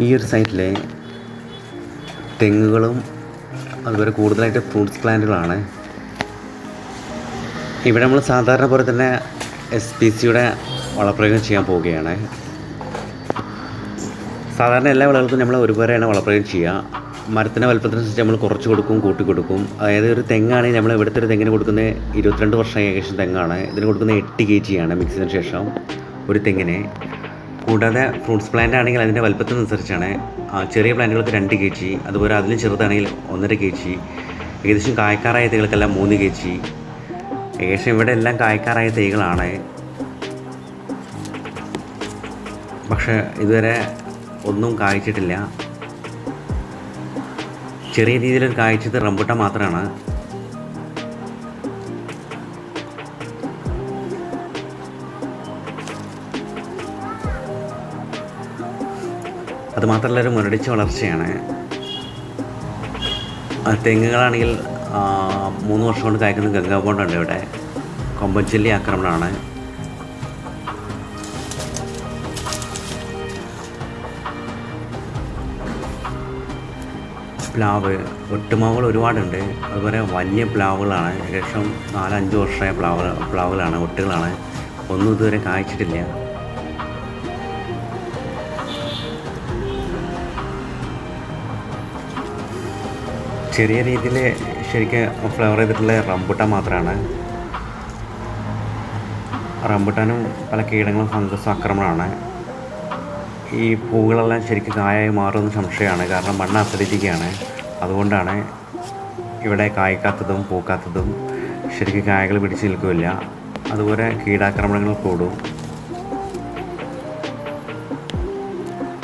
ഈ ഒരു സൈറ്റിലെ തെങ്ങുകളും അതുപോലെ കൂടുതലായിട്ട് ഫ്രൂട്ട്സ് പ്ലാന്റുകളാണ്. ഇവിടെ നമ്മൾ സാധാരണ പോലെ തന്നെ SPCയുടെ വളപ്രയോഗം ചെയ്യാൻ പോവുകയാണ്. സാധാരണ എല്ലാ വിളകൾക്കും നമ്മൾ ഒരുപോലെയാണ് വളപ്രയോഗം ചെയ്യുക. മരത്തിൻ്റെ വലുപ്പത്തിനനുസരിച്ച് നമ്മൾ കുറച്ച് കൊടുക്കും, കൂട്ടി കൊടുക്കും. അതായത് ഒരു തെങ്ങാണെങ്കിൽ നമ്മൾ ഇവിടുത്തെ ഒരു തെങ്ങിന് കൊടുക്കുന്നത് 22 വർഷം ഏകദേശം തെങ്ങാണ്. ഇതിന് കൊടുക്കുന്നത് 8 kg ആണ് മിക്സിന് ശേഷം ഒരു തെങ്ങിന്. കൂടാതെ ഫ്രൂട്ട്സ് പ്ലാന്റ് ആണെങ്കിൽ അതിൻ്റെ വലുപ്പത്തിനനുസരിച്ചാണ്. ചെറിയ പ്ലാന്റുകൾക്ക് 2 kg, അതുപോലെ അതിലും ചെറുതാണെങ്കിൽ 1.5 kg. ഏകദേശം കായ്ക്കാറായ തൈകൾക്കെല്ലാം 3 kg. ഏകദേശം ഇവിടെ എല്ലാം കായ്ക്കാറായ തൈകളാണ്. പക്ഷേ ഇതുവരെ ഒന്നും കായ്ച്ചിട്ടില്ല. ചെറിയ രീതിയിൽ കായ്ച്ചത് റംബുട്ടാൻ മാത്രമാണ്. അതുമാത്രമല്ല ഒരു മുരടിച്ച വളർച്ചയാണ്. തെങ്ങുകളാണെങ്കിൽ 3 വർഷം കൊണ്ട് കായ്ക്കുന്ന ഗംഗാബോണ്ടുണ്ട്. ഇവിടെ കൊമ്പൻചെല്ലി ആക്രമണമാണ്. പ്ലാവ്, ഒട്ടുമാവുകൾ ഒരുപാടുണ്ട്. അതുപോലെ വലിയ പ്ലാവുകളാണ്. ഏകദേശം 4-5 വർഷമായ പ്ലാവുകളാണ്, ഒട്ടുകളാണ്. ഒന്നും ഇതുവരെ കായ്ച്ചിട്ടില്ല. ചെറിയ രീതിയിൽ ശരിക്കും ഫ്ലവർ ചെയ്തിട്ടുള്ള റംബുട്ടാൻ മാത്രമാണ്. റംബുട്ടാനും പല കീടങ്ങളും ഫംഗസും ആക്രമണമാണ്. ഈ പൂവുകളെല്ലാം ശരിക്കും കായായി മാറുമെന്ന് സംശയമാണ്. കാരണം മണ്ണ് അസിഡിറ്റിക്കാണ്. അതുകൊണ്ടാണ് ഇവിടെ കായ്ക്കാത്തതും പൂക്കാത്തതും. ശരിക്കും കായകൾ പിടിച്ച് നിൽക്കില്ല. അതുപോലെ കീടാക്രമണങ്ങൾ കൂടും.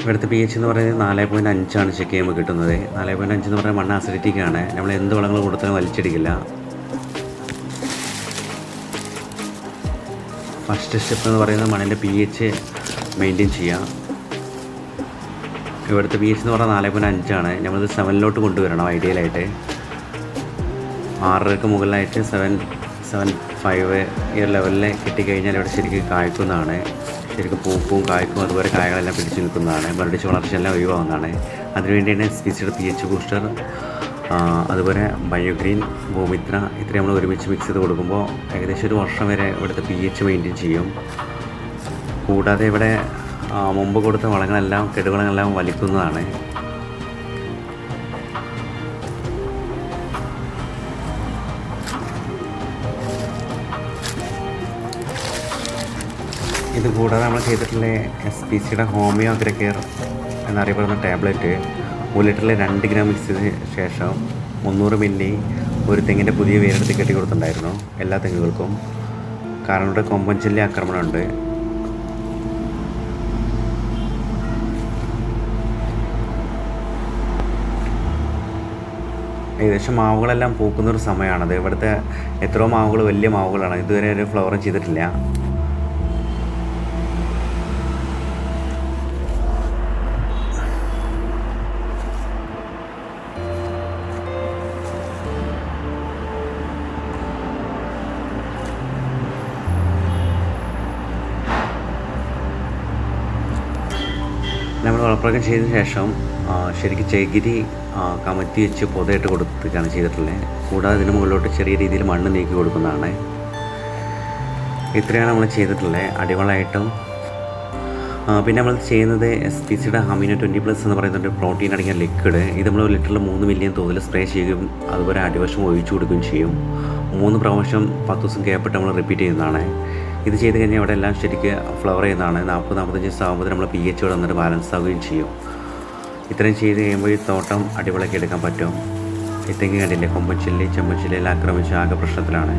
ഇവിടുത്തെ pH എന്ന് പറയുന്നത് 4.5 ചെക്ക് ചെയ്യുമ്പോൾ കിട്ടുന്നത്. 4.5 എന്ന് പറയുന്നത് മണ്ണ് അസിഡിറ്റിക്കാണ്. നമ്മൾ എന്ത് വളങ്ങൾ കൊടുത്താലും വലിച്ചെടുക്കില്ല. ഫസ്റ്റ് സ്റ്റെപ്പ് എന്ന് പറയുന്നത് മണ്ണിൻ്റെ pH മെയിൻറ്റെയിൻ ചെയ്യുക. ഇവിടുത്തെ pH എന്ന് പറഞ്ഞാൽ 4.5 നമ്മളിത് 7 കൊണ്ടുവരണം. ഐഡിയലായിട്ട് 6ക്ക് മുകളിലായിട്ട് 7.5 ഈ ഒരു ലെവലിൽ കിട്ടിക്കഴിഞ്ഞാൽ ഇവിടെ ശരിക്കും കായ്ക്കുന്നതാണ്. ശരിക്കും പൂപ്പും കായ്ക്കും അതുപോലെ കായകളെല്ലാം പിടിച്ചു നിൽക്കുന്നതാണ്. മുരടിച്ച വളർച്ചയെല്ലാം ഒഴിവാകുന്നതാണ്. അതിനുവേണ്ടിയാണ് SPCയുടെ pH ബൂസ്റ്റർ, അതുപോലെ ബയോഗ്രീൻ, ഭൂമിത്ര ഇത്രയും നമ്മൾ ഒരുമിച്ച് മിക്സ് ചെയ്ത് കൊടുക്കുമ്പോൾ ഏകദേശം 1 വർഷം വരെ ഇവിടുത്തെ pH മെയിൻറ്റെയിൻ ചെയ്യും. കൂടാതെ ഇവിടെ മുമ്പ് കൊടുത്ത വളങ്ങളെല്ലാം കെടുവളങ്ങളെല്ലാം വലിക്കുന്നതാണ്. ഇത് കൂടാതെ നമ്മൾ ചെയ്തിട്ടുള്ള SPCയുടെ ഹോമിയോ അഗ്രകെയർ എന്നറിയപ്പെടുന്ന ടാബ്ലറ്റ് 1 ലിറ്ററിൽ 2 ഗ്രാം മിക്സ് ചെയ്ത ശേഷം 300 മില്ലി ഒരു തെങ്ങിൻ്റെ പുതിയ വേരെടുത്ത് കെട്ടി കൊടുത്തിട്ടുണ്ടായിരുന്നു എല്ലാ തെങ്ങുകൾക്കും. കാരണം ഇവിടെ കൊമ്പൻചെല്ലി ആക്രമണമുണ്ട്. ഏകദേശം മാവുകളെല്ലാം പൂക്കുന്നൊരു സമയമാണത്. ഇവിടുത്തെ എത്രയോ മാവുകൾ വലിയ മാവുകളാണ്. ഇതുവരെ ഒരു ഫ്ലവറും ചെയ്തിട്ടില്ല. നമ്മൾ വളപ്രയോഗം ചെയ്തതിന് ശേഷം ശരിക്കും ചകിരി കമത്തി വെച്ച് പൊതയിട്ട് കൊടുത്തിട്ടാണ് ചെയ്തിട്ടുള്ളത്. കൂടാതെ ഇതിന് മുകളിലോട്ട് ചെറിയ രീതിയിൽ മണ്ണ് നീക്കി കൊടുക്കുന്നതാണ്. ഇത്രയാണ് നമ്മൾ ചെയ്തിട്ടുള്ളത് അടിവളമായിട്ടും. പിന്നെ നമ്മൾ ചെയ്യുന്നത് SPCയുടെ അമിനോ 20+ എന്ന് പറയുന്ന പ്രോട്ടീൻ അടങ്ങിയ ലിക്വിഡ്. ഇത് നമ്മൾ 1 ലിറ്ററിൽ 3 മില്യൺ തോതിൽ സ്പ്രേ ചെയ്യുകയും അതുപോലെ അടിവശം ഒഴിച്ചു കൊടുക്കുകയും ചെയ്യും. 3 പ്രാവശ്യം 10 ദിവസം ഗ്യാപ്പിട്ട് നമ്മൾ റിപ്പീറ്റ് ചെയ്യുന്നതാണ്. ഇത് ചെയ്ത് കഴിഞ്ഞാൽ ഇവിടെ എല്ലാം ശരിക്കും ഫ്ലവർ ചെയ്യുന്നതാണ്. 40-45 ദിവസം ആകുമ്പോൾ നമ്മൾ pH ഇവിടെ വന്നിട്ട് ബാലൻസ് ആവുകയും ചെയ്യും. ഇത്രയും ചെയ്ത് കഴിയുമ്പോൾ ഈ തോട്ടം അടിപൊളിയാക്കി എടുക്കാൻ പറ്റും. ഈ തെങ്ങ് കണ്ടില്ലേ, കൊമ്പൻചെല്ലി ചെമ്പൻചെല്ലി എല്ലാം ആക്രമിച്ച് ആകെ പ്രശ്നത്തിലാണ്.